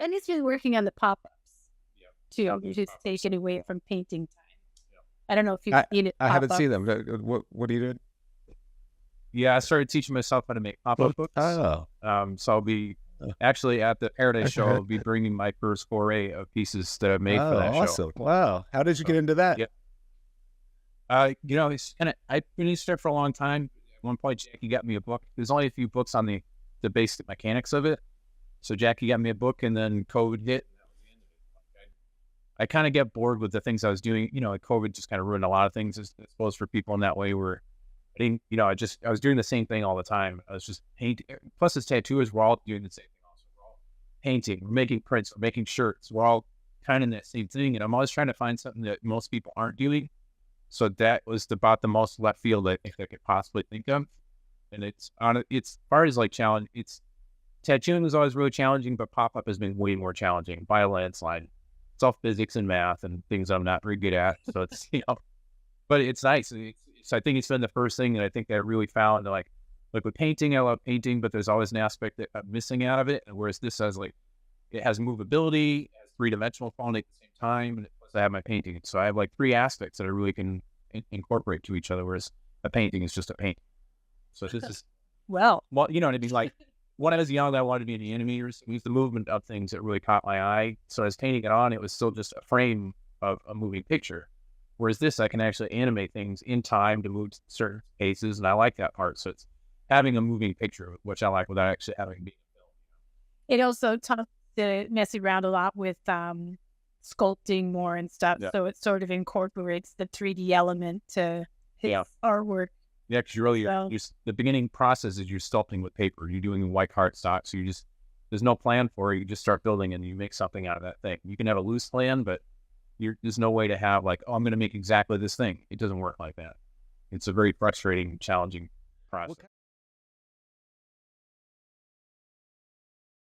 And it's been working on the pop-ups Yeah. too. You just take it away from painting time. I don't know if you've I seen it I pop haven't up. seen them. What are you doing? Yeah, I started teaching myself how to make pop-up books. Oh, So I'll be actually at the Paradise Show. I'll be bringing my first foray of pieces that I've made for that show. awesome! Wow, how did you get into that? Yeah. It's kind of I've been interested for a long time. At one point, Jackie got me a book. There's only a few books on the basic mechanics of it. So Jackie got me a book, and then COVID hit. I kind of get bored with the things I was doing. COVID just kind of ruined a lot of things, I suppose, for people in that way. Where I didn't, I was doing the same thing all the time. I was just painting. Plus, as tattooers, we're all doing the same thing. Also, we're all painting, we're making prints, we're making shirts. We're all kind of in that same thing. And I'm always trying to find something that most people aren't doing. So that was about the most left field I think I could possibly think of. And it's as far as like challenge, tattooing was always really challenging, but pop-up has been way more challenging by a landslide. It's all physics and math and things I'm not very good at. So it's, but it's nice. So I think it's been the first thing that I think that I really found, like with painting, I love painting, but there's always an aspect that I'm missing out of it. And whereas this has it has movability, it has three-dimensional quality at the same time, and plus I have my painting. So I have like three aspects that I really can incorporate to each other, whereas a painting is just a painting. So this is, Well, you know what I mean? Like when I was young, I wanted to be an animator. It was the movement of things that really caught my eye. So I was painting it on. It was still just a frame of a moving picture. Whereas this, I can actually animate things in time to move certain cases, and I like that part. So it's having a moving picture, which I like, without actually having to be a film. it also taught to mess around a lot with sculpting more and stuff. Yeah. So it sort of incorporates the 3D element to his artwork. Yeah, because the beginning process is you're sculpting with paper. You're doing white cardstock, so there's no plan for it. You just start building and you make something out of that thing. You can have a loose plan, but there's no way to have like, I'm going to make exactly this thing. It doesn't work like that. It's a very frustrating, challenging process.